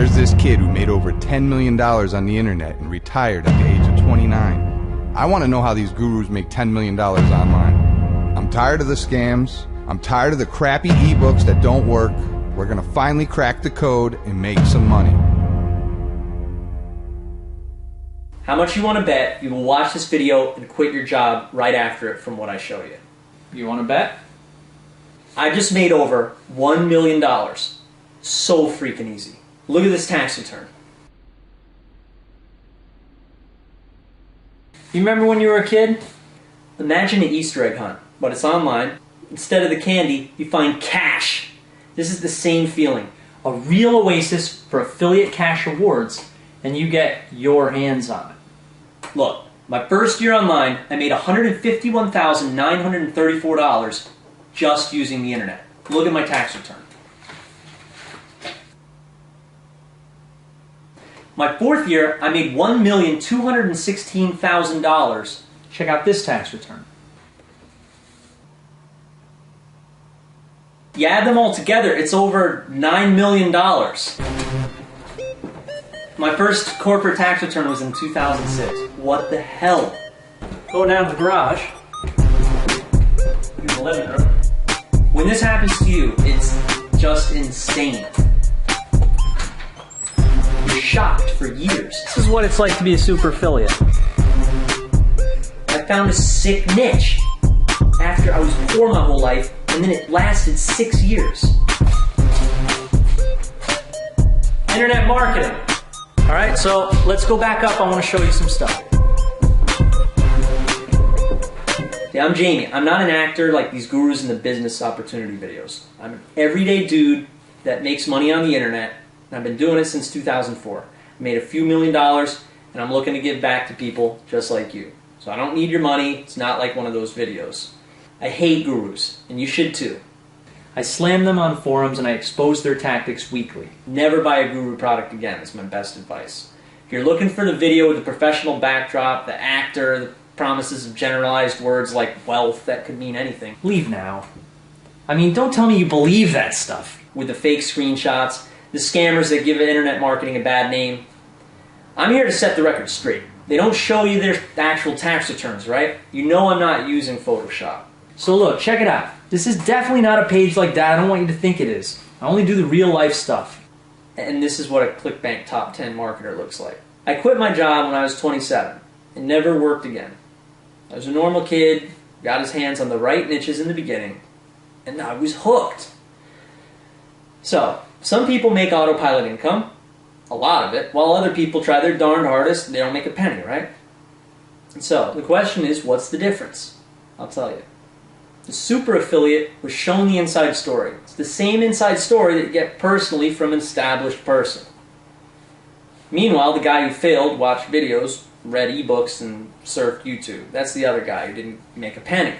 There's this kid who made over $10 million on the internet and retired at the age of 29. I want to know how these gurus make $10 million online. I'm tired of the scams. I'm tired of the crappy ebooks that don't work. We're going to finally crack the code and make some money. How much you want to bet you will watch this video and quit your job right after it from what I show you? You want to bet? I just made over $1 million. So freaking easy. Look at this tax return. You remember when you were a kid? Imagine an Easter egg hunt, but it's online. Instead of the candy, you find cash. This is the same feeling. A real oasis for affiliate cash rewards, and you get your hands on it. Look, my first year online, I made $151,934 just using the internet. Look at my tax return. My fourth year, I made $1,216,000. Check out this tax return. You add them all together, it's over $9 million. My first corporate tax return was in 2006. What the hell? Go down to the garage. Here's the living room. When this happens to you, it's just insane. You're shocked for years. This is what it's like to be a super affiliate. I found a sick niche after I was poor my whole life, and then it lasted 6 years. Internet marketing. Alright, so let's go back up. I want to show you some stuff. Yeah, I'm Jamie. I'm not an actor like these gurus in the business opportunity videos. I'm an everyday dude that makes money on the internet, and I've been doing it since 2004. I made a few $1 million, and I'm looking to give back to people just like you. So I don't need your money. It's not like one of those videos. I hate gurus, and you should too. I slam them on forums and I expose their tactics weekly. Never buy a guru product again is my best advice. If you're looking for the video with the professional backdrop, the actor, the promises of generalized words like wealth that could mean anything, leave now. I mean, don't tell me you believe that stuff. With the fake screenshots, the scammers that give internet marketing a bad name. I'm here to set the record straight. They don't show you their actual tax returns, right? You know I'm not using Photoshop. So look, check it out. This is definitely not a page like that. I don't want you to think it is. I only do the real life stuff. And this is what a ClickBank top 10 marketer looks like. I quit my job when I was 27 and never worked again. I was a normal kid, got his hands on the right niches in the beginning, and I was hooked. So, some people make autopilot income, a lot of it, while other people try their darn hardest and they don't make a penny, right? And so, the question is, what's the difference? I'll tell you. The super affiliate was shown the inside story. It's the same inside story that you get personally from an established person. Meanwhile, the guy who failed watched videos, read ebooks, and surfed YouTube. That's the other guy who didn't make a penny.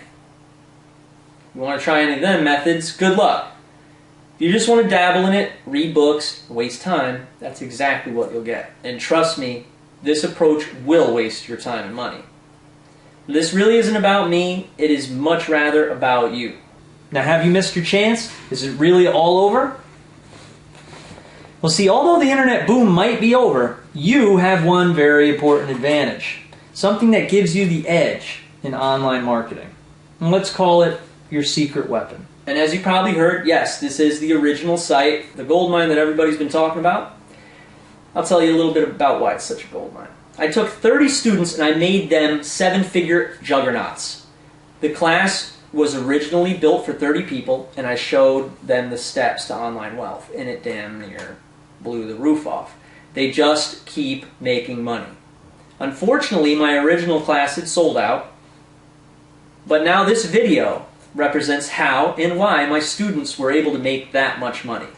You want to try any of them methods? Good luck. If you just want to dabble in it, read books, waste time, that's exactly what you'll get. And trust me, this approach will waste your time and money. This really isn't about me, it is much rather about you. Now, have you missed your chance? Is it really all over? Well, see, although the internet boom might be over, you have one very important advantage. Something that gives you the edge in online marketing. And let's call it your secret weapon. And as you probably heard, yes, this is the original site, the goldmine that everybody's been talking about. I'll tell you a little bit about why it's such a goldmine. I took 30 students and I made them 7-figure juggernauts. The class was originally built for 30 people, and I showed them the steps to online wealth, and it damn near blew the roof off. They just keep making money. Unfortunately, my original class had sold out, but now this video represents how and why my students were able to make that much money.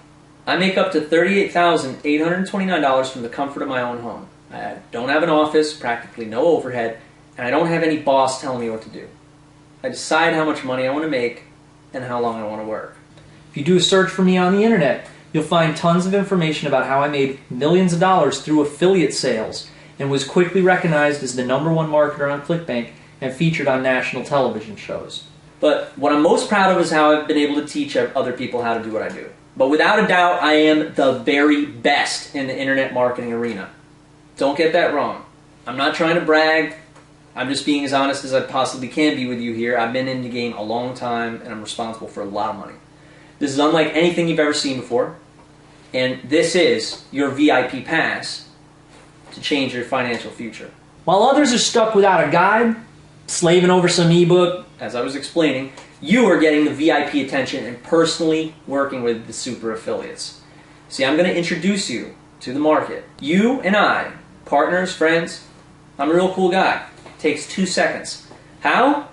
I make up to $38,829 from the comfort of my own home. I don't have an office, practically no overhead, and I don't have any boss telling me what to do. I decide how much money I want to make and how long I want to work. If you do a search for me on the internet, you'll find tons of information about how I made millions of dollars through affiliate sales and was quickly recognized as the #1 marketer on ClickBank and featured on national television shows. But what I'm most proud of is how I've been able to teach other people how to do what I do. But without a doubt, I am the very best in the internet marketing arena. Don't get that wrong. I'm not trying to brag. I'm just being as honest as I possibly can be with you here. I've been in the game a long time, and I'm responsible for a lot of money. This is unlike anything you've ever seen before, and this is your VIP pass to change your financial future. While others are stuck without a guide, slaving over some ebook, As I was explaining, you are getting the VIP attention and personally working with the super affiliates. See, I'm going to introduce you to the market. You and I, partners, friends, I'm a real cool guy. Takes 2 seconds. How?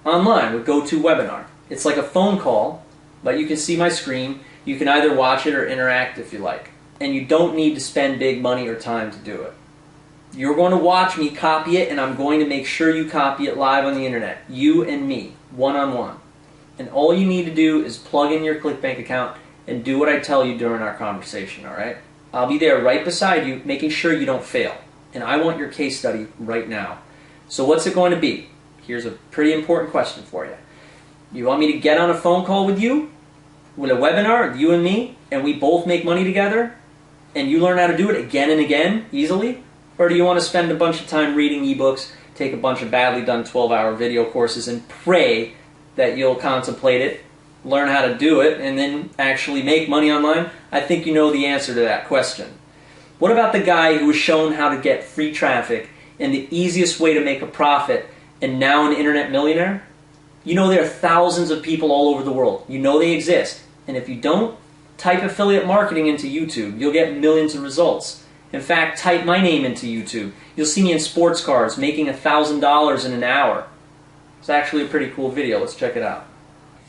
Online with GoToWebinar. It's like a phone call, but you can see my screen. You can either watch it or interact if you like. And you don't need to spend big money or time to do it. You're going to watch me copy it, and I'm going to make sure you copy it live on the internet. You and me, one-on-one. And all you need to do is plug in your ClickBank account and do what I tell you during our conversation, all right? I'll be there right beside you, making sure you don't fail. And I want your case study right now. So what's it going to be? Here's a pretty important question for you. You want me to get on a phone call with you, with a webinar, you and me, and we both make money together, and you learn how to do it again and again, easily? Or do you want to spend a bunch of time reading ebooks, take a bunch of badly done 12-hour video courses, and pray that you'll contemplate it, learn how to do it, and then actually make money online? I think you know the answer to that question. What about the guy who was shown how to get free traffic and the easiest way to make a profit, and now an internet millionaire? You know there are thousands of people all over the world. You know they exist. And if you don't, type affiliate marketing into YouTube. You'll get millions of results. In fact, type my name into YouTube. You'll see me in sports cars making $1,000 in an hour. It's actually a pretty cool video. Let's check it out.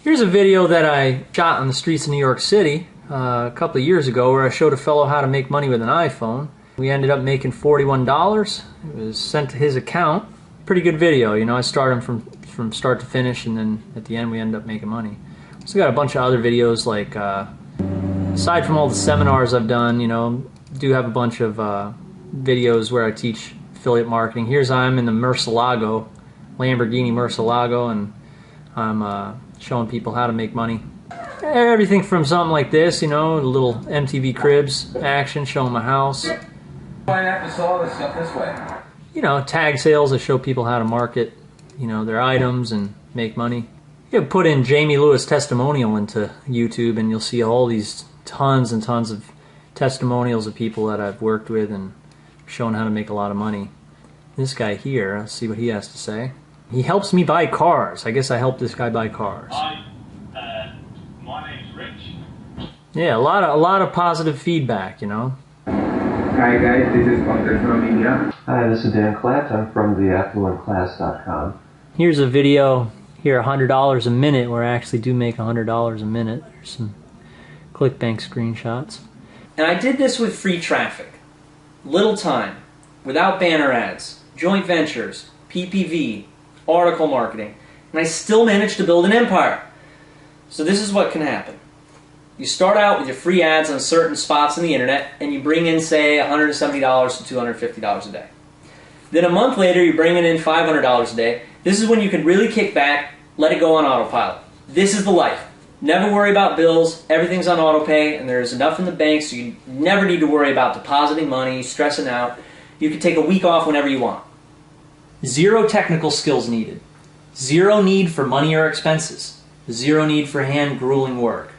here's a video that I shot on the streets of New York City a couple of years ago where I showed a fellow how to make money with an iPhone. We ended up making $41. It was sent to his account. Pretty good video, you know. I started him from start to finish, and then at the end we ended up making money. So got a bunch of other videos, like aside from all the seminars I've done, you know, do have a bunch of videos where I teach affiliate marketing. Here's I'm in the Murcielago, Lamborghini Murcielago, and I'm showing people how to make money. Everything from something like this, you know, a little MTV Cribs action, showing my house. Why not just all this stuff this way? You know, tag sales. I show people how to market, you know, their items and make money. You can put in Jamie Lewis testimonial into YouTube, and you'll see all these tons and tons of testimonials of people that I've worked with and shown how to make a lot of money. This guy here, let's see what he has to say. He helps me buy cars. I guess I helped this guy buy cars. Hi, my name's Rich. Yeah, a lot of positive feedback, you know. Hi guys, this is Pankaj from India. Hi, this is Dan Klatt. I'm from theaffluentclass.com. Here's a video here, $100 a minute, where I actually do make $100 a minute. There's some ClickBank screenshots. And I did this with free traffic. Little time, without banner ads, joint ventures, PPV, article marketing, and I still managed to build an empire. So this is what can happen. You start out with your free ads on certain spots on the internet, and you bring in, say, $170 to $250 a day. Then a month later, you're bringing in $500 a day. This is when you can really kick back, let it go on autopilot. This is the life. Never worry about bills, everything's on autopay, and there's enough in the bank so you never need to worry about depositing money, stressing out. You can take a week off whenever you want. Zero technical skills needed. Zero need for money or expenses. Zero need for hand-grueling work.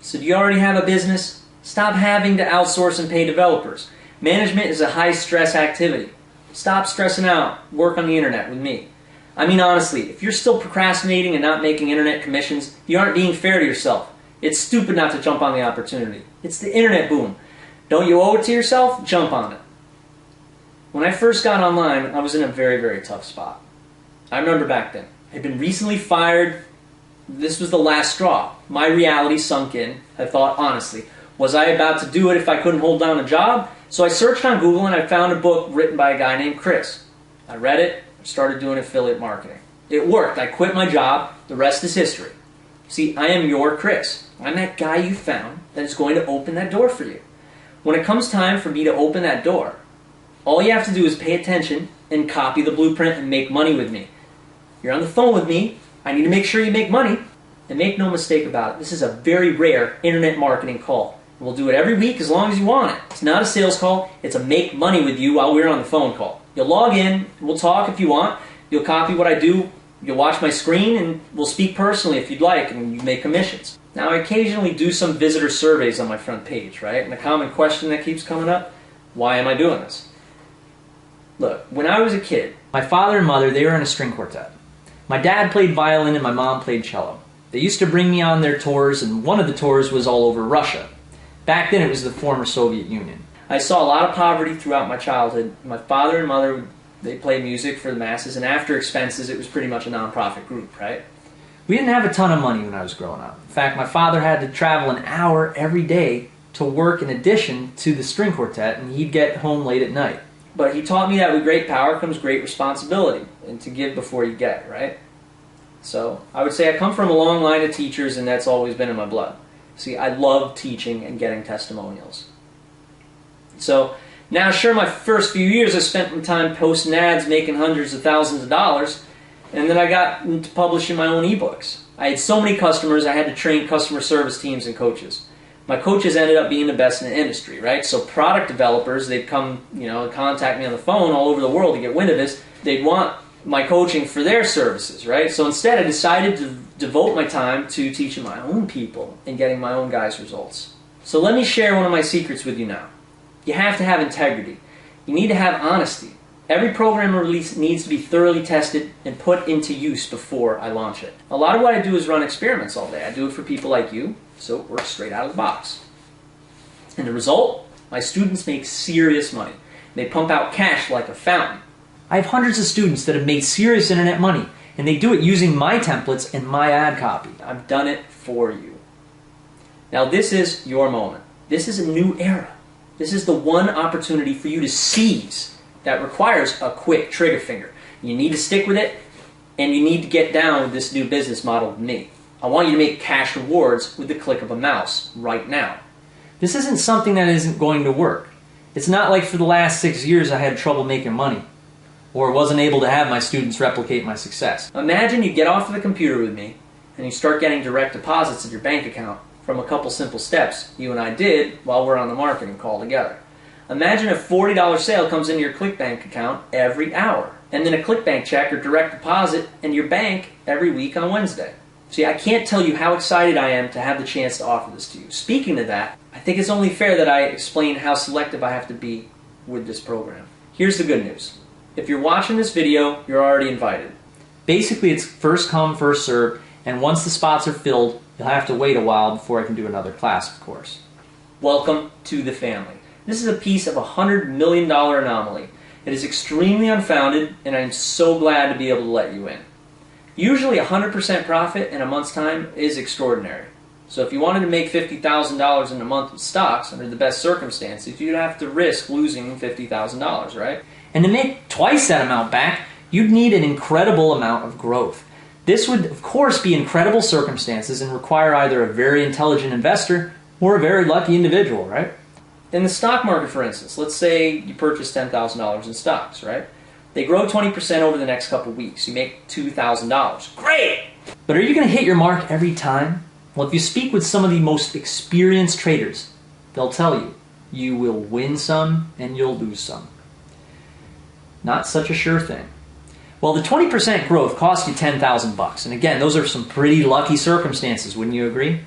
So do you already have a business? Stop having to outsource and pay developers. Management is a high-stress activity. Stop stressing out. Work on the internet with me. I mean, honestly, if you're still procrastinating and not making internet commissions, you aren't being fair to yourself. It's stupid not to jump on the opportunity. It's the internet boom. Don't you owe it to yourself? Jump on it. When I first got online, I was in a very, very tough spot. I remember back then. I'd been recently fired. This was the last straw. My reality sunk in. I thought, honestly, was I about to do it if I couldn't hold down a job? So I searched on Google and I found a book written by a guy named Chris. I read it, started doing affiliate marketing. It worked. I quit my job. The rest is history. See, I am your Chris. I'm that guy you found that is going to open that door for you. When it comes time for me to open that door, all you have to do is pay attention and copy the blueprint and make money with me. You're on the phone with me. I need to make sure you make money. And make no mistake about it, this is a very rare internet marketing call. We'll do it every week as long as you want it. It's not a sales call, it's a make money with you while we're on the phone call. You'll log in, we'll talk if you want, you'll copy what I do, you'll watch my screen, and we'll speak personally if you'd like, and you make commissions. Now, I occasionally do some visitor surveys on my front page, right? And the common question that keeps coming up, why am I doing this? Look, when I was a kid, My father and mother, they were in a string quartet. My dad played violin and my mom played cello. They used to bring me on their tours, and one of the tours was all over Russia. Back then it was the former Soviet Union. I saw a lot of poverty throughout my childhood. My father and mother, they played music for the masses, and after expenses, it was pretty much a non-profit group, right? We didn't have a ton of money when I was growing up. In fact, my father had to travel an hour every day to work in addition to the string quartet, and he'd get home late at night. But he taught me that with great power comes great responsibility, and to give before you get, right? So I would say I come from a long line of teachers, and that's always been in my blood. See, I love teaching and getting testimonials. So now, sure, my first few years I spent my time posting ads, making hundreds of thousands of dollars, and then I got into publishing my own ebooks. I had so many customers, I had to train customer service teams and coaches. My coaches ended up being the best in the industry, right? So product developers, they'd come, contact me on the phone all over the world to get wind of this. They'd want my coaching for their services, right? So instead, I decided to devote my time to teaching my own people and getting my own guys' results. So let me share one of my secrets with you now. You have to have integrity. You need to have honesty. Every program release needs to be thoroughly tested and put into use before I launch it. A lot of what I do is run experiments all day. I do it for people like you, so it works straight out of the box. And the result? My students make serious money. They pump out cash like a fountain. I have hundreds of students that have made serious internet money, and they do it using my templates and my ad copy. I've done it for you. Now this is your moment. This is a new era. This is the one opportunity for you to seize that requires a quick trigger finger. You need to stick with it, and you need to get down with this new business model with me. I want you to make cash rewards with the click of a mouse right now. This isn't something that isn't going to work. It's not like for the last 6 years I had trouble making money, or wasn't able to have my students replicate my success. Imagine you get off of the computer with me, and you start getting direct deposits in your bank account from a couple simple steps you and I did while we're on the marketing call together. Imagine a $40 sale comes into your ClickBank account every hour, and then a ClickBank check or direct deposit in your bank every week on Wednesday. See, I can't tell you how excited I am to have the chance to offer this to you. Speaking of that, I think it's only fair that I explain how selective I have to be with this program. Here's the good news. If you're watching this video, you're already invited. Basically, it's first come, first served, and once the spots are filled, you'll have to wait a while before I can do another class, of course. Welcome to the family. This is a piece of a $100 million anomaly. It is extremely unfounded, and I'm so glad to be able to let you in. Usually 100% profit in a month's time is extraordinary. So if you wanted to make $50,000 in a month with stocks under the best circumstances, you'd have to risk losing $50,000, right? And to make twice that amount back, you'd need an incredible amount of growth. This would, of course, be incredible circumstances and require either a very intelligent investor or a very lucky individual, right? In the stock market, for instance, let's say you purchase $10,000 in stocks, right? They grow 20% over the next couple weeks. You make $2,000. Great! But are you going to hit your mark every time? Well, if you speak with some of the most experienced traders, they'll tell you, you will win some and you'll lose some. Not such a sure thing. Well, the 20% growth cost you $10,000, and again, those are some pretty lucky circumstances, wouldn't you agree?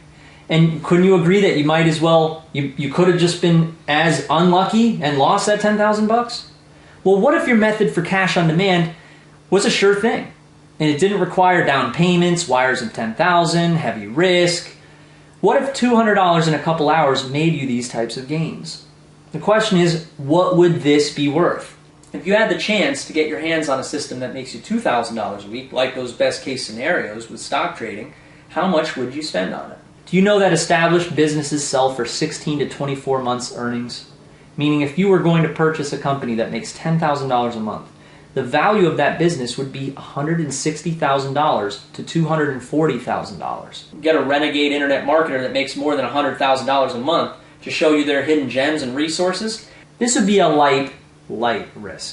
And couldn't you agree that you might as well, you could have just been as unlucky and lost that $10,000? Well, what if your method for cash on demand was a sure thing, and it didn't require down payments, wires of $10,000, heavy risk? What if $200 in a couple hours made you these types of gains? The question is, what would this be worth? If you had the chance to get your hands on a system that makes you $2,000 a week, like those best case scenarios with stock trading, how much would you spend on it? Do you know that established businesses sell for 16 to 24 months earnings? Meaning if you were going to purchase a company that makes $10,000 a month, the value of that business would be $160,000 to $240,000. Get a renegade internet marketer that makes more than $100,000 a month to show you their hidden gems and resources. This would be a light risk.